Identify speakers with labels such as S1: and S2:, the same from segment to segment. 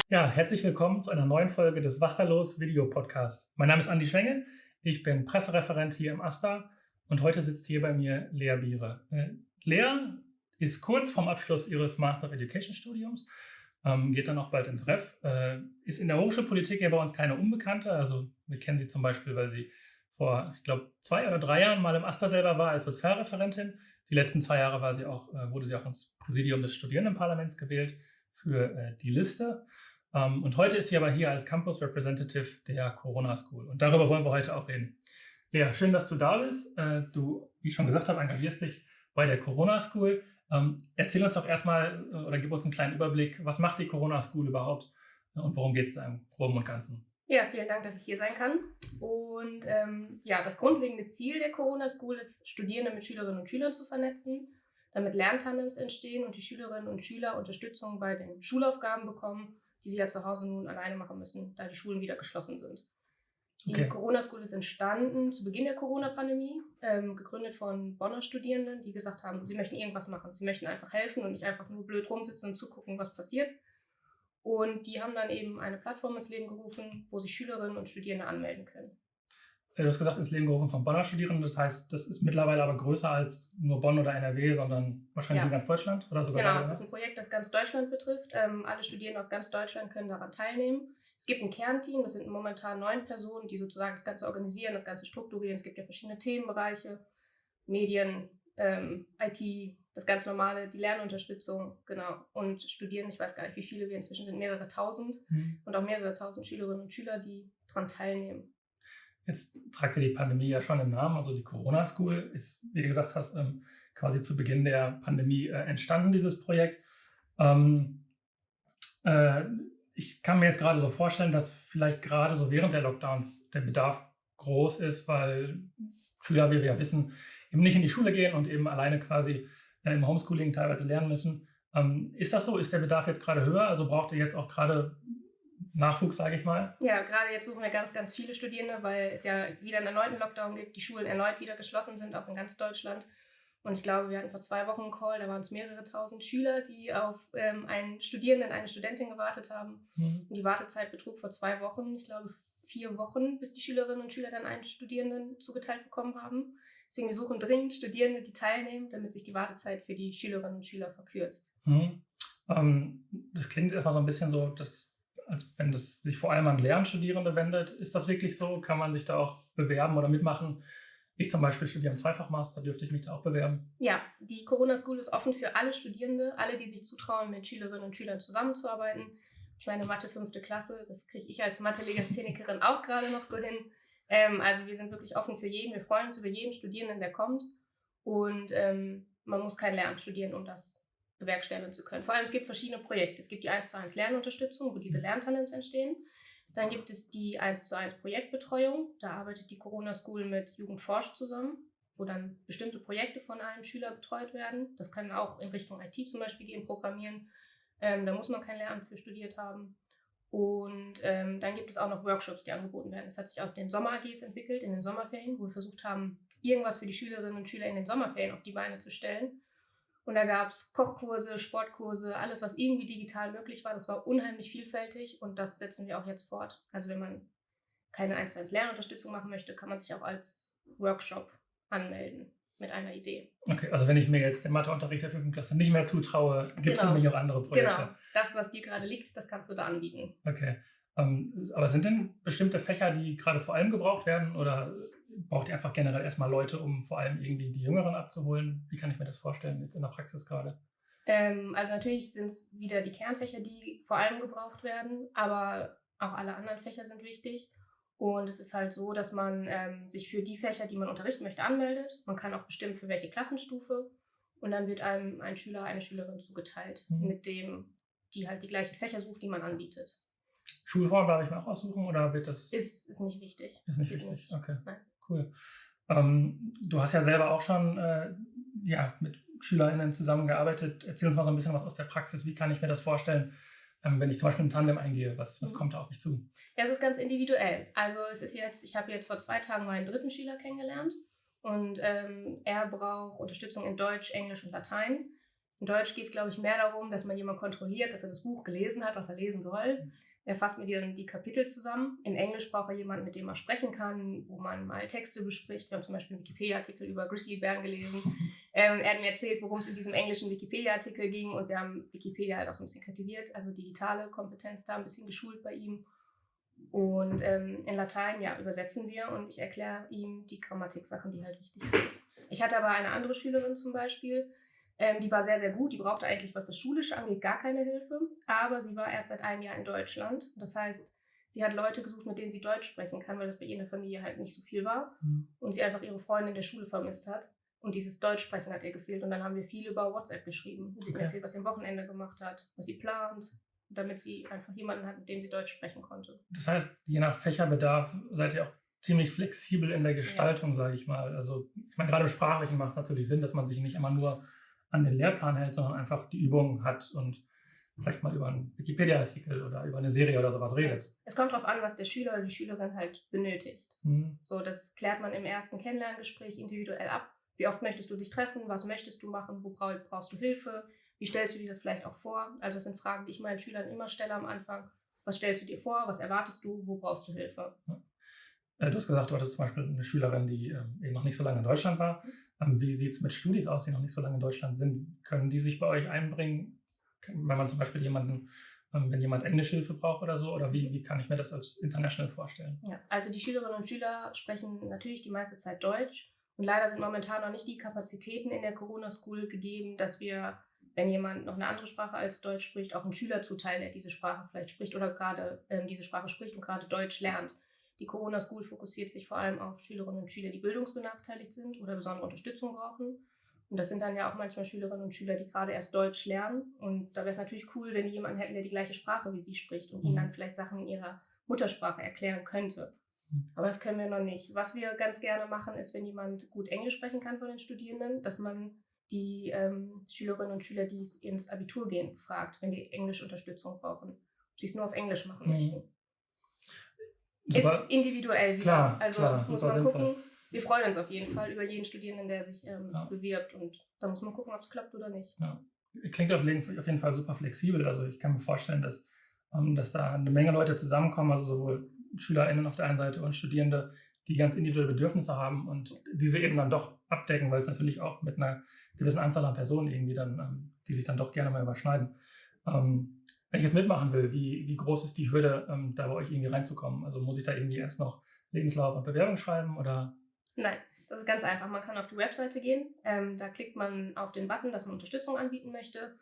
S1: Ja, herzlich willkommen zu einer neuen Folge des Was da los Video-Podcasts. Mein Name ist Andi Schengel, ich bin Pressereferent hier im AStA und heute sitzt hier bei mir Lea Biere. Lea ist kurz vorm Abschluss ihres Master of Education Studiums, geht dann auch bald ins Ref, ist in der Hochschulpolitik ja bei uns keine Unbekannte. Also wir kennen sie zum Beispiel, weil sie vor, ich glaube, 2 oder 3 Jahren mal im AStA selber war als Sozialreferentin. Die letzten 2 Jahre wurde sie auch ins Präsidium des Studierendenparlaments gewählt für die Liste. Und heute ist sie aber hier als Campus Representative der Corona School. Und darüber wollen wir heute auch reden. Lea, schön, dass du da bist. Du, wie ich schon gesagt habe, engagierst dich bei der Corona School. Erzähl uns doch erstmal oder gib uns einen kleinen Überblick, was macht die Corona School überhaupt und worum geht es da im Groben und Ganzen?
S2: Ja, vielen Dank, dass ich hier sein kann. Und das grundlegende Ziel der Corona School ist, Studierende mit Schülerinnen und Schülern zu vernetzen, damit Lerntandems entstehen und die Schülerinnen und Schüler Unterstützung bei den Schulaufgaben bekommen, die sie ja zu Hause nun alleine machen müssen, da die Schulen wieder geschlossen sind. Die Corona School ist entstanden zu Beginn der Corona-Pandemie, gegründet von Bonner Studierenden, die gesagt haben, sie möchten irgendwas machen. Sie möchten einfach helfen und nicht einfach nur blöd rumsitzen und zugucken, was passiert. Und die haben dann eben eine Plattform ins Leben gerufen, wo sich Schülerinnen und Studierende anmelden können.
S1: Du hast gesagt, ins Leben gerufen von Bonner Studierenden. Das heißt, das ist mittlerweile aber größer als nur Bonn oder NRW, sondern wahrscheinlich in ganz Deutschland oder sogar.
S2: Genau, es ist ein Projekt, das ganz Deutschland betrifft. Alle Studierenden aus ganz Deutschland können daran teilnehmen. Es gibt ein Kernteam, das sind momentan 9 Personen, die sozusagen das Ganze organisieren, das Ganze strukturieren. Es gibt ja verschiedene Themenbereiche, Medien, IT, das ganz normale, die Lernunterstützung, genau. Und Studierende, ich weiß gar nicht, wie viele wir inzwischen sind, mehrere tausend und auch mehrere tausend Schülerinnen und Schüler, die daran teilnehmen.
S1: Jetzt tragt ja die Pandemie ja schon im Namen, also die Corona School ist, wie du gesagt hast, quasi zu Beginn der Pandemie entstanden, dieses Projekt. Ich kann mir jetzt gerade so vorstellen, dass vielleicht gerade so während der Lockdowns der Bedarf groß ist, weil Schüler, wie wir ja wissen, eben nicht in die Schule gehen und eben alleine quasi im Homeschooling teilweise lernen müssen. Ist das so? Ist der Bedarf jetzt gerade höher? Also braucht ihr jetzt auch gerade Nachwuchs, sage ich mal?
S2: Ja, gerade jetzt suchen wir ganz, ganz viele Studierende, weil es ja wieder einen erneuten Lockdown gibt, die Schulen erneut wieder geschlossen sind, auch in ganz Deutschland. Und ich glaube, wir hatten vor 2 Wochen einen Call, da waren es mehrere tausend Schüler, die auf einen Studierenden, eine Studentin gewartet haben. Und die Wartezeit betrug vor 2 Wochen, ich glaube 4 Wochen, bis die Schülerinnen und Schüler dann einen Studierenden zugeteilt bekommen haben. Deswegen, wir suchen dringend Studierende, die teilnehmen, damit sich die Wartezeit für die Schülerinnen und Schüler verkürzt.
S1: Das klingt erstmal so ein bisschen so, als wenn das sich vor allem an Lehramtsstudierende wendet. Ist das wirklich so? Kann man sich da auch bewerben oder mitmachen? Ich zum Beispiel studiere im Zweifachmaster, dürfte ich mich da auch bewerben?
S2: Ja, die Corona School ist offen für alle Studierende, alle, die sich zutrauen, mit Schülerinnen und Schülern zusammenzuarbeiten. Ich meine, Mathe 5. Klasse, das kriege ich als Mathe-Legasthenikerin auch gerade noch so hin. Also wir sind wirklich offen für jeden. Wir freuen uns über jeden Studierenden, der kommt. Und man muss kein Lehramt studieren, um das bewerkstelligen zu können. Vor allem, es gibt verschiedene Projekte. Es gibt die 1:1 Lernunterstützung, wo diese Lerntandems entstehen. Dann gibt es die 1:1 Projektbetreuung. Da arbeitet die Corona School mit Jugendforsch zusammen, wo dann bestimmte Projekte von einem Schüler betreut werden. Das kann auch in Richtung IT zum Beispiel gehen, Programmieren. Da muss man kein Lehramt für studiert haben. Und dann gibt es auch noch Workshops, die angeboten werden. Das hat sich aus den Sommer-AGs entwickelt, in den Sommerferien, wo wir versucht haben, irgendwas für die Schülerinnen und Schüler in den Sommerferien auf die Beine zu stellen. Und da gab es Kochkurse, Sportkurse, alles, was irgendwie digital möglich war. Das war unheimlich vielfältig und das setzen wir auch jetzt fort. Also wenn man keine 1:1 Lernunterstützung machen möchte, kann man sich auch als Workshop anmelden mit einer Idee.
S1: Okay, also wenn ich mir jetzt den Matheunterricht der 5. Klasse nicht mehr zutraue, gibt es für mich auch andere Projekte?
S2: Genau, das, was dir gerade liegt, das kannst du da anbieten.
S1: Okay, aber sind denn bestimmte Fächer, die gerade vor allem gebraucht werden oder braucht ihr einfach generell erstmal Leute, um vor allem irgendwie die Jüngeren abzuholen? Wie kann ich mir das vorstellen jetzt in der Praxis gerade?
S2: Also natürlich sind es wieder die Kernfächer, die vor allem gebraucht werden, aber auch alle anderen Fächer sind wichtig. Und es ist halt so, dass man sich für die Fächer, die man unterrichten möchte, anmeldet. Man kann auch bestimmen, für welche Klassenstufe. Und dann wird einem ein Schüler, eine Schülerin zugeteilt, mit dem, die halt die gleichen Fächer sucht, die man anbietet.
S1: Schulform darf ich mir auch aussuchen oder wird das?
S2: Ist nicht wichtig.
S1: Ist nicht wichtig, okay.
S2: Nein.
S1: Cool. Du hast ja selber auch schon mit SchülerInnen zusammengearbeitet. Erzähl uns mal so ein bisschen was aus der Praxis. Wie kann ich mir das vorstellen, wenn ich zum Beispiel ein Tandem eingehe? Was kommt da auf mich zu?
S2: Ja, es ist ganz individuell. Also ich habe jetzt vor 2 Tagen meinen 3. Schüler kennengelernt und er braucht Unterstützung in Deutsch, Englisch und Latein. In Deutsch geht es, glaube ich, mehr darum, dass man jemanden kontrolliert, dass er das Buch gelesen hat, was er lesen soll. Er fasst mir dann die Kapitel zusammen. In Englisch braucht er jemanden, mit dem man sprechen kann, wo man mal Texte bespricht. Wir haben zum Beispiel einen Wikipedia-Artikel über Grizzlybären gelesen. Er hat mir erzählt, worum es in diesem englischen Wikipedia-Artikel ging, und wir haben Wikipedia halt auch so ein bisschen kritisiert, also digitale Kompetenz da ein bisschen geschult bei ihm. Und in Latein, ja, übersetzen wir, und ich erkläre ihm die Grammatik-Sachen, die halt wichtig sind. Ich hatte aber eine andere Schülerin zum Beispiel, die war sehr, sehr gut. Die brauchte eigentlich, was das Schulische angeht, gar keine Hilfe. Aber sie war erst seit einem Jahr in Deutschland. Das heißt, sie hat Leute gesucht, mit denen sie Deutsch sprechen kann, weil das bei ihr in der Familie halt nicht so viel war. Und sie einfach ihre Freunde in der Schule vermisst hat. Und dieses Deutschsprechen hat ihr gefehlt. Und dann haben wir viel über WhatsApp geschrieben. Sie hat mir erzählt, was sie am Wochenende gemacht hat, was sie plant, damit sie einfach jemanden hat, mit dem sie Deutsch sprechen konnte.
S1: Das heißt, je nach Fächerbedarf seid ihr auch ziemlich flexibel in der Gestaltung, sage ich mal. Also ich meine, gerade im Sprachlichen macht es natürlich Sinn, dass man sich nicht immer nur an den Lehrplan hält, sondern einfach die Übungen hat und vielleicht mal über einen Wikipedia-Artikel oder über eine Serie oder sowas redet.
S2: Es kommt darauf an, was der Schüler oder die Schülerin halt benötigt. So, das klärt man im ersten Kennenlerngespräch individuell ab. Wie oft möchtest du dich treffen? Was möchtest du machen? Wo brauchst du Hilfe? Wie stellst du dir das vielleicht auch vor? Also das sind Fragen, die ich meinen Schülern immer stelle am Anfang. Was stellst du dir vor? Was erwartest du? Wo brauchst du Hilfe?
S1: Du hast gesagt, du hattest zum Beispiel eine Schülerin, die eben noch nicht so lange in Deutschland war. Wie sieht es mit Studis aus, die noch nicht so lange in Deutschland sind? Können die sich bei euch einbringen, wenn man zum Beispiel wenn jemand Englischhilfe braucht oder so? Oder wie kann ich mir das als international vorstellen?
S2: Ja, also die Schülerinnen und Schüler sprechen natürlich die meiste Zeit Deutsch. Und leider sind momentan noch nicht die Kapazitäten in der Corona School gegeben, dass wir, wenn jemand noch eine andere Sprache als Deutsch spricht, auch einen Schüler zuteilen, der diese Sprache vielleicht spricht oder gerade diese Sprache spricht und gerade Deutsch lernt. Die Corona School fokussiert sich vor allem auf Schülerinnen und Schüler, die bildungsbenachteiligt sind oder besondere Unterstützung brauchen. Und das sind dann ja auch manchmal Schülerinnen und Schüler, die gerade erst Deutsch lernen. Und da wäre es natürlich cool, wenn die jemanden hätten, der die gleiche Sprache wie sie spricht und ihnen dann vielleicht Sachen in ihrer Muttersprache erklären könnte. Aber das können wir noch nicht. Was wir ganz gerne machen, ist, wenn jemand gut Englisch sprechen kann von den Studierenden, dass man die Schülerinnen und Schüler, die ins Abitur gehen, fragt, wenn die Englischunterstützung brauchen, ob sie es nur auf Englisch machen möchten. Super. Ist individuell wieder.
S1: Klar,
S2: also
S1: klar,
S2: muss man gucken. Wir freuen uns auf jeden Fall über jeden Studierenden, der sich bewirbt, und da muss man gucken, ob es klappt oder nicht.
S1: Ja. Klingt auf jeden Fall super flexibel. Also ich kann mir vorstellen, dass da eine Menge Leute zusammenkommen, also sowohl SchülerInnen auf der einen Seite und Studierende, die ganz individuelle Bedürfnisse haben und diese eben dann doch abdecken, weil es natürlich auch mit einer gewissen Anzahl an Personen irgendwie dann, die sich dann doch gerne mal überschneiden. Wenn ich jetzt mitmachen will, wie groß ist die Hürde, da bei euch irgendwie reinzukommen? Also muss ich da irgendwie erst noch Lebenslauf und Bewerbung schreiben oder?
S2: Nein, das ist ganz einfach. Man kann auf die Webseite gehen, da klickt man auf den Button, dass man Unterstützung anbieten möchte,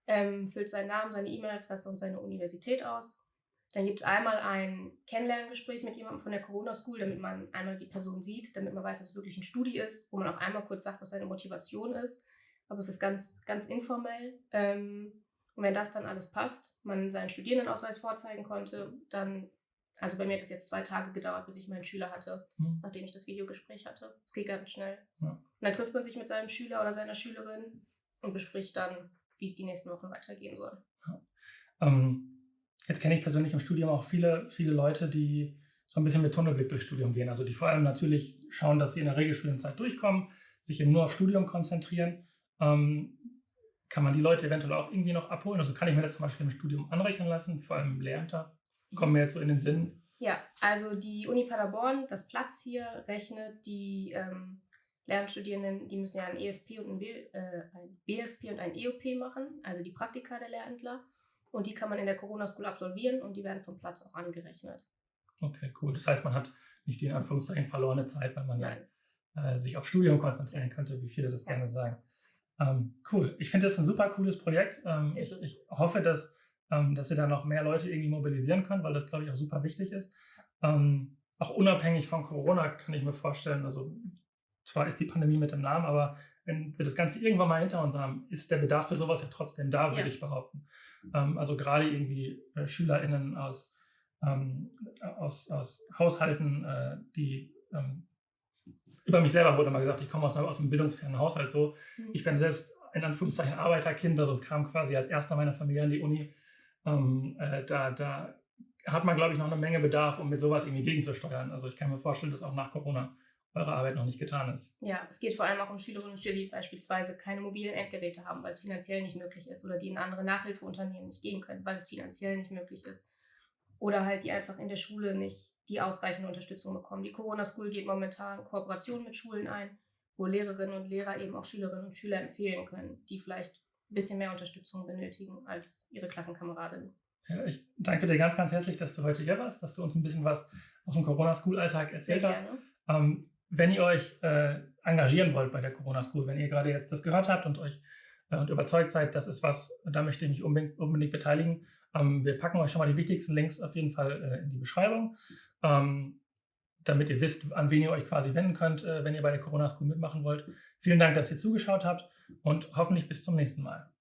S2: füllt seinen Namen, seine E-Mail-Adresse und seine Universität aus. Dann gibt es einmal ein Kennenlerngespräch mit jemandem von der Corona School, damit man einmal die Person sieht, damit man weiß, dass es wirklich ein Studi ist, wo man auch einmal kurz sagt, was seine Motivation ist. Aber es ist ganz, ganz informell. Und wenn das dann alles passt, man seinen Studierendenausweis vorzeigen konnte, dann, also bei mir hat es jetzt 2 Tage gedauert, bis ich meinen Schüler hatte, nachdem ich das Videogespräch hatte. Es geht ganz schnell. Ja. Und dann trifft man sich mit seinem Schüler oder seiner Schülerin und bespricht dann, wie es die nächsten Wochen weitergehen soll.
S1: Ja. Jetzt kenne ich persönlich im Studium auch viele, viele Leute, die so ein bisschen mit Tunnelblick durchs Studium gehen. Also die vor allem natürlich schauen, dass sie in der Regelstudienzeit durchkommen, sich eben nur auf Studium konzentrieren. Kann man die Leute eventuell auch irgendwie noch abholen? Also kann ich mir das zum Beispiel im Studium anrechnen lassen, vor allem im Lehrämter? Kommen mir jetzt so in den Sinn.
S2: Ja, also die Uni Paderborn, das Platz hier, rechnet die Lehramtsstudierenden, die müssen ja ein EFP und ein BFP und ein EOP machen, also die Praktika der Lehrämtler. Und die kann man in der Corona School absolvieren und die werden vom Platz auch angerechnet.
S1: Okay, cool. Das heißt, man hat nicht die in Anführungszeichen verlorene Zeit, weil man ja sich auf Studium konzentrieren könnte, wie viele das gerne sagen. Cool. Ich finde das ein super cooles Projekt. Ich hoffe, dass ihr da noch mehr Leute irgendwie mobilisieren könnt, weil das, glaube ich, auch super wichtig ist. Auch unabhängig von Corona kann ich mir vorstellen, also zwar ist die Pandemie mit dem Namen, aber wenn wir das Ganze irgendwann mal hinter uns haben, ist der Bedarf für sowas ja trotzdem da, würde ich behaupten. Also gerade irgendwie SchülerInnen aus Haushalten, die über mich selber wurde mal gesagt, ich komme aus einem bildungsfernen Haushalt so. Ich bin selbst in Anführungszeichen Arbeiterkind, also kam quasi als erster meiner Familie an die Uni. Da hat man, glaube ich, noch eine Menge Bedarf, um mit sowas irgendwie gegenzusteuern. Also ich kann mir vorstellen, dass auch nach Corona eure Arbeit noch nicht getan ist.
S2: Ja, es geht vor allem auch um Schülerinnen und Schüler, die beispielsweise keine mobilen Endgeräte haben, weil es finanziell nicht möglich ist, oder die in andere Nachhilfeunternehmen nicht gehen können, weil es finanziell nicht möglich ist. Oder halt die einfach in der Schule nicht die ausreichende Unterstützung bekommen. Die Corona School geht momentan Kooperationen mit Schulen ein, wo Lehrerinnen und Lehrer eben auch Schülerinnen und Schüler empfehlen können, die vielleicht ein bisschen mehr Unterstützung benötigen als ihre Klassenkameradinnen.
S1: Ja, ich danke dir ganz, ganz herzlich, dass du heute hier warst, dass du uns ein bisschen was aus dem Corona-School-Alltag erzählt hast. Wenn ihr euch engagieren wollt bei der Corona School, wenn ihr gerade jetzt das gehört habt und euch und überzeugt seid, das ist was, da möchte ich mich unbedingt beteiligen, wir packen euch schon mal die wichtigsten Links auf jeden Fall in die Beschreibung, damit ihr wisst, an wen ihr euch quasi wenden könnt, wenn ihr bei der Corona School mitmachen wollt. Vielen Dank, dass ihr zugeschaut habt und hoffentlich bis zum nächsten Mal.